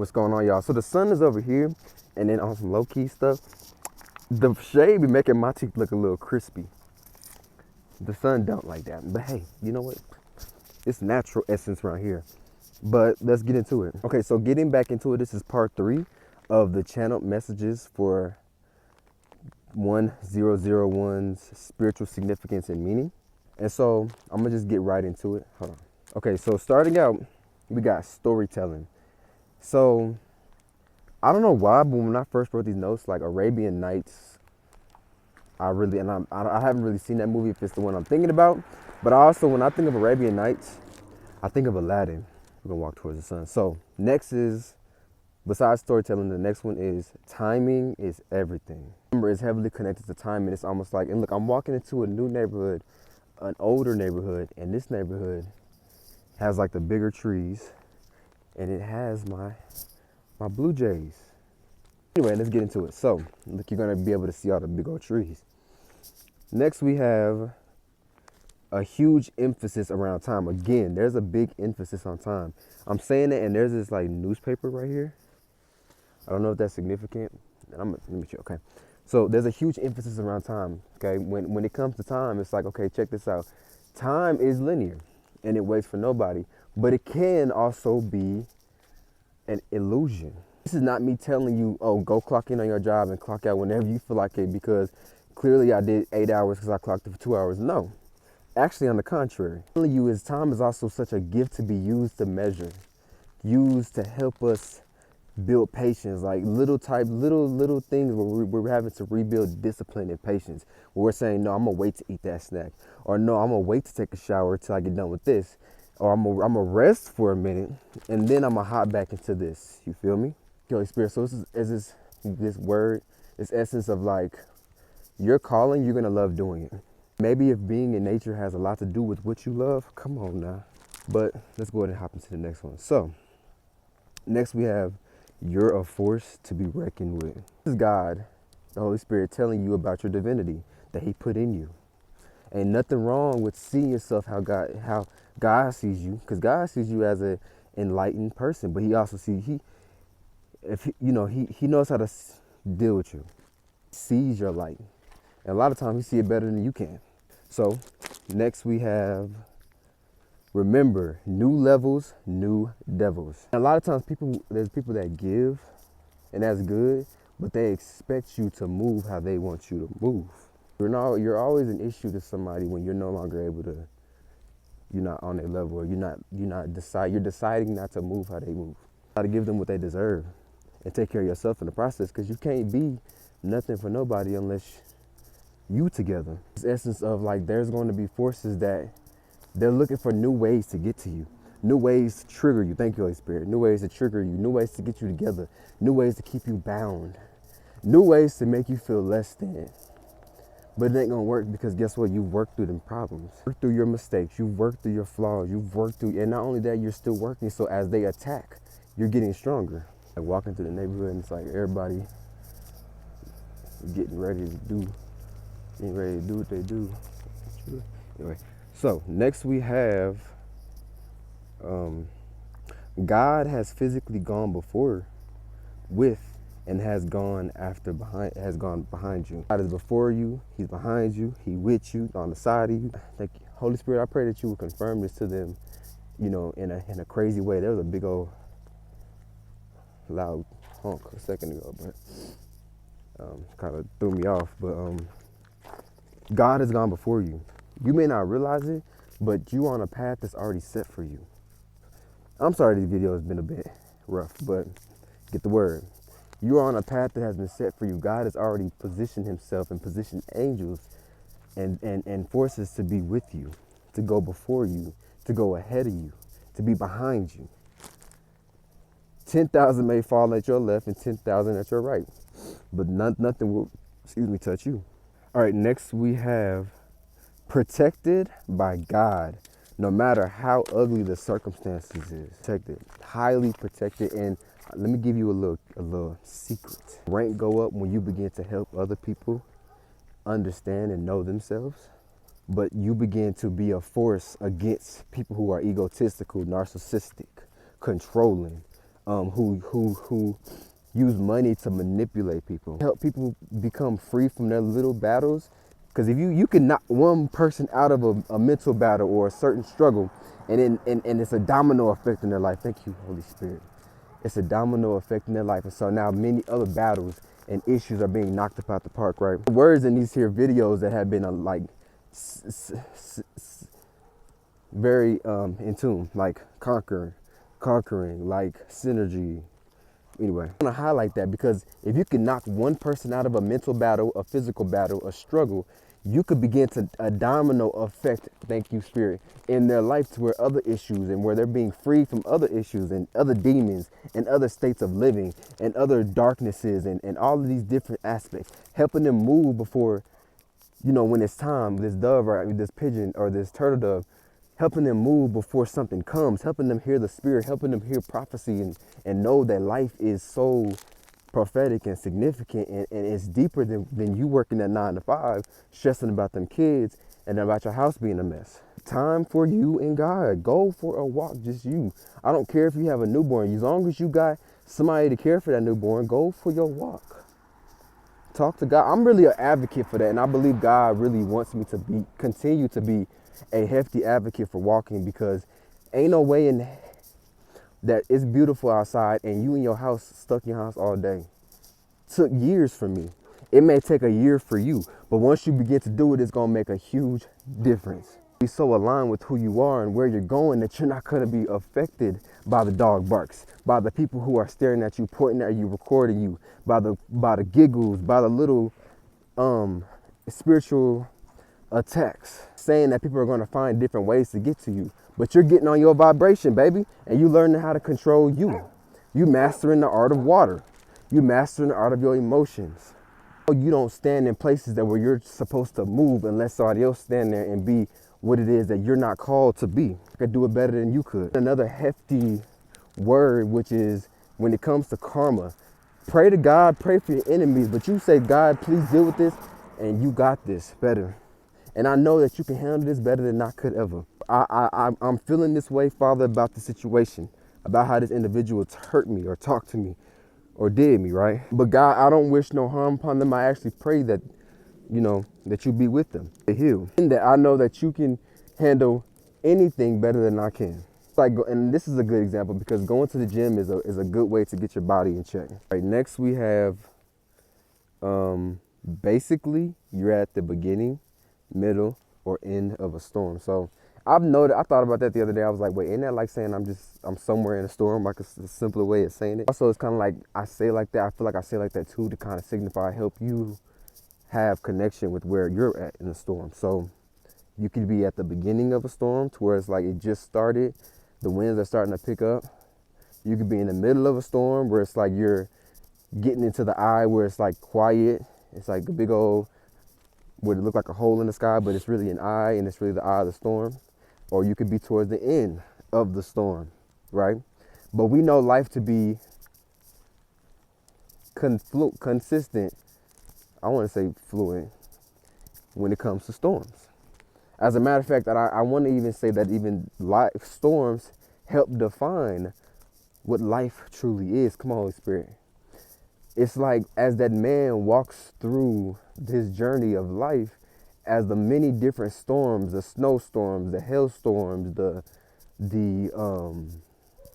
What's going on, y'all? So the sun is over here, and then on some low-key stuff, the shade be making my teeth look a little crispy. The sun don't like that, but hey, you know what? It's natural essence around here. But let's get into it. Okay, so getting back into it, this is part 3 of the channel messages for 1001's spiritual significance and meaning. And so I'm gonna just get right into it. Hold on. Okay, so starting out, we got storytelling. So I don't know why, but when I first wrote these notes, like Arabian Nights, I haven't really seen that movie if it's the one I'm thinking about. But also, when I think of Arabian Nights, I think of Aladdin. We're gonna walk towards the sun. So next is, besides storytelling, the next one is timing is everything. Remember, it's heavily connected to timing. It's almost like, and look, I'm walking into a new neighborhood, an older neighborhood, and this neighborhood has like the bigger trees, and it has my blue jays. Anyway, let's get into it. So, look, you're gonna be able to see all the big old trees. Next, we have a huge emphasis around time. Again, there's a big emphasis on time. I'm saying it, and there's this like newspaper right here. I don't know if that's significant. Let me check. Okay, so there's a huge emphasis around time. Okay, when it comes to time, it's like, okay, check this out. Time is linear, and it waits for nobody. But it can also be an illusion. This is not me telling you, oh, go clock in on your job and clock out whenever you feel like it, because clearly I did 8 hours because I clocked it for 2 hours. No. Actually, on the contrary, telling you is time is also such a gift to be used to measure, used to help us build patience, like little things where we're having to rebuild discipline and patience. Where we're saying, no, I'm gonna wait to eat that snack, or no, I'm gonna wait to take a shower till I get done with this, or I'm gonna rest for a minute and then I'm gonna hop back into this. You feel me? Holy Spirit. So this word, this essence of like, you're calling, you're gonna love doing it. Maybe if being in nature has a lot to do with what you love, come on now. But let's go ahead and hop into the next one. So next we have, you're a force to be reckoned with. This is God, the Holy Spirit, telling you about your divinity that He put in you. Ain't nothing wrong with seeing yourself how God sees you, because God sees you as an enlightened person, but He also sees He knows how to deal with you. He sees your light, and a lot of times He sees it better than you can. So next we have, remember, new levels, new devils. And a lot of times there's people that give, and that's good, but they expect you to move how they want you to move. You're always an issue to somebody when you're no longer able to, you're not on their level, or you're deciding not to move how they move. You gotta give them what they deserve and take care of yourself in the process, because you can't be nothing for nobody unless you together. This essence of like, there's going to be forces that they're looking for new ways to get to you, new ways to trigger you. Thank you, Holy Spirit. New ways to trigger you, new ways to get you together, new ways to keep you bound, new ways to make you feel less than. But it ain't gonna work, because guess what? You've worked through them problems, worked through your mistakes, you've worked through your flaws, you've worked through, and not only that, you're still working. So as they attack, you're getting stronger. Like walking through the neighborhood, and it's like everybody getting ready to do what they do. Anyway, so next we have, God has physically gone before, with, and has gone behind you. God is before you, He's behind you, He with you, on the side of you. Thank you. Holy Spirit, I pray that you will confirm this to them, in a crazy way. There was a big old loud honk a second ago, but kind of threw me off. But God has gone before you. You may not realize it, but you're on a path that's already set for you. I'm sorry this video has been a bit rough, but get the word. You're on a path that has been set for you. God has already positioned Himself and positioned angels and forces to be with you, to go before you, to go ahead of you, to be behind you. 10,000 may fall at your left and 10,000 at your right, but nothing will, touch you. All right, next we have, protected by God, no matter how ugly the circumstances is. Protected, highly protected. And let me give you a little secret. Rank go up when you begin to help other people understand and know themselves. But you begin to be a force against people who are egotistical, narcissistic, controlling, who use money to manipulate people, help people become free from their little battles. Because if you can knock one person out of a mental battle or a certain struggle, and it's a domino effect in their life. Thank you, Holy Spirit. It's a domino effect in their life, and so now many other battles and issues are being knocked up out the park. Right? The words in these here videos that have been like very in tune, like conquering, like synergy. Anyway, I want to highlight that because if you can knock one person out of a mental battle, a physical battle, a struggle, you could begin to a domino effect, thank you, Spirit, in their life to where other issues and where they're being freed from other issues and other demons and other states of living and other darknesses and all of these different aspects, helping them move before, you know, when it's time, this dove or this pigeon or this turtle dove, helping them move before something comes, helping them hear the Spirit, helping them hear prophecy and know that life is so prophetic and significant and it's deeper than you working that 9 to 5, stressing about them kids and about your house being a mess. Time for you and God. Go for a walk, just you. I don't care if you have a newborn. As long as you got somebody to care for that newborn, go for your walk. Talk to God. I'm really an advocate for that, and I believe God really wants me to continue to be a hefty advocate for walking, because ain't no way in that it's beautiful outside and you in your house, stuck in your house all day. Took years for me. It may take a year for you, but once you begin to do it, it's gonna make a huge difference. Be so aligned with who you are and where you're going that you're not gonna be affected by the dog barks, by the people who are staring at you, pointing at you, recording you, by the giggles, by the little spiritual attacks, saying that people are going to find different ways to get to you, but you're getting on your vibration, baby, and you learning how to control you. You mastering the art of water. You mastering the art of your emotions. You don't stand in places that where you're supposed to move unless somebody else stand there and be what it is that you're not called to be. I could do it better than you could. Another hefty word, which is when it comes to karma, pray to God, pray for your enemies, but you say, God, please deal with this, and you got this better. And I know that you can handle this better than I could ever. I'm feeling this way, Father, about the situation, about how this individual hurt me or talked to me or did me, right? But God, I don't wish no harm upon them. I actually pray that, you know, that you be with them, to heal. And that I know that you can handle anything better than I can. Like, and this is a good example because going to the gym is a good way to get your body in check. Right, next we have, basically, you're at the beginning, middle, or end of a storm. So I've noted, I thought about that the other day. I was like, wait, ain't that like saying I'm somewhere in a storm, like a simpler way of saying it? Also, it's kind of like I say like that. I feel like I say like that too to kind of signify, help you have connection with where you're at in the storm. So you could be at the beginning of a storm to where it's like it just started, the winds are starting to pick up. You could be in the middle of a storm where it's like you're getting into the eye where it's like quiet. It's like a big old, would it look like a hole in the sky, but it's really an eye, and it's really the eye of the storm. Or you could be towards the end of the storm, right? But we know life to be consistent, I want to say fluent, when it comes to storms. As a matter of fact, I want to even say that even storms help define what life truly is. Come on, Holy Spirit. It's like as that man walks through this journey of life, as the many different storms, the snowstorms, the hailstorms, the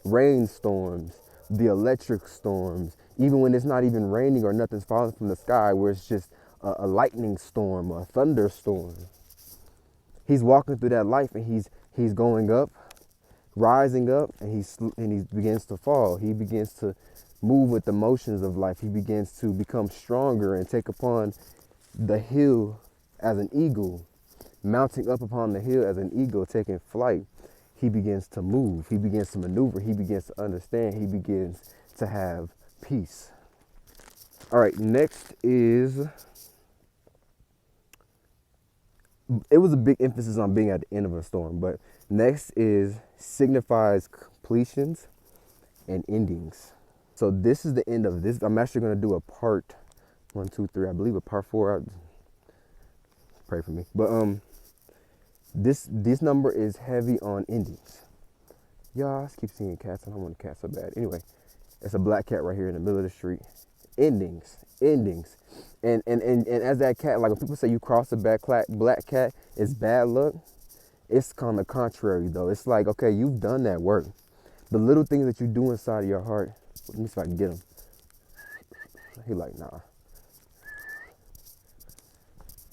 rainstorms, the electric storms, even when it's not even raining or nothing's falling from the sky, where it's just a lightning storm, a thunderstorm. He's walking through that life, and he's going up, rising up, and he begins to fall. He begins to move with the motions of life. He begins to become stronger and take upon the hill as an eagle, mounting up upon the hill as an eagle, taking flight. He begins to move. He begins to maneuver. He begins to understand. He begins to have peace. All right, next is, it was a big emphasis on being at the end of a storm, but next is signifies completions and endings. So this is the end of this. I'm actually going to do a part 1, 2, 3, I believe a part 4. Pray for me. But this number is heavy on endings. Y'all, I keep seeing cats and I want a cat so bad. Anyway, It's a black cat right here in the middle of the street. Endings. And as that cat, like when people say you cross a black cat, it's bad luck. It's kind of contrary though. It's like, okay, you've done that work. The little things that you do inside of your heart. Let me see if I can get him. He like, nah.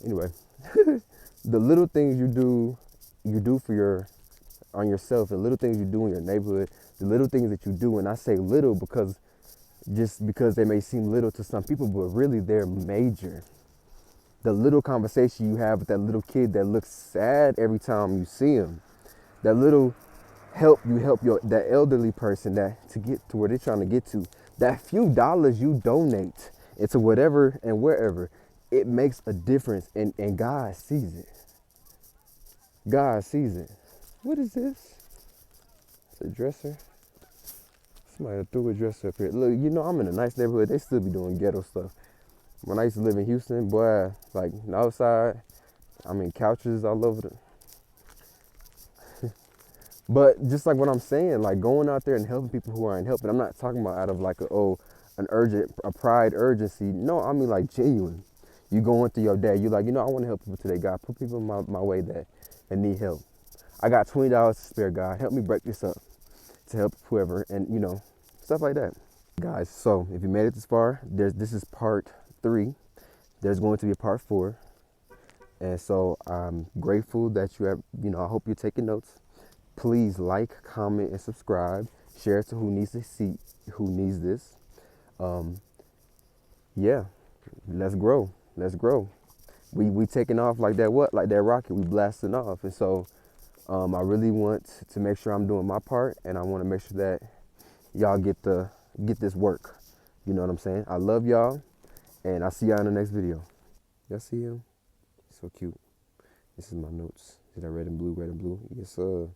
Anyway, the little things you do for on yourself, the little things you do in your neighborhood, the little things that you do, and I say little because they may seem little to some people, but really they're major. The little conversation you have with that little kid that looks sad every time you see him, that little help that elderly person that to get to where they're trying to get to, that few dollars you donate into whatever and wherever, it makes a difference, and God sees it. God sees it. What is this? It's a dresser. Somebody threw a dresser up here. Look, you know, I'm in a nice neighborhood. They still be doing ghetto stuff. When I used to live in Houston, boy, like outside, I mean, couches all over the. But just like what I'm saying, like going out there and helping people who aren't helping. I'm not talking about out of like a pride urgency. No, I mean like genuine. You go into your day, you're like, you know, I want to help people today, God. Put people my way that need help. I got $20 to spare, God. Help me break this up to help whoever, and you know, stuff like that. Guys, so if you made it this far, this is part 3. There's going to be a part 4. And so I'm grateful that you have, you know, I hope you're taking notes. Please like, comment, and subscribe. Share it to who needs to see, who needs this. Yeah, let's grow. Let's grow. We taking off like that like that rocket. We blasting off. And so I really want to make sure I'm doing my part, and I want to make sure that y'all get this work. You know what I'm saying? I love y'all, and I'll see y'all in the next video. Y'all see him? So cute. This is my notes. Did I red and blue, red and blue? Yes, sir.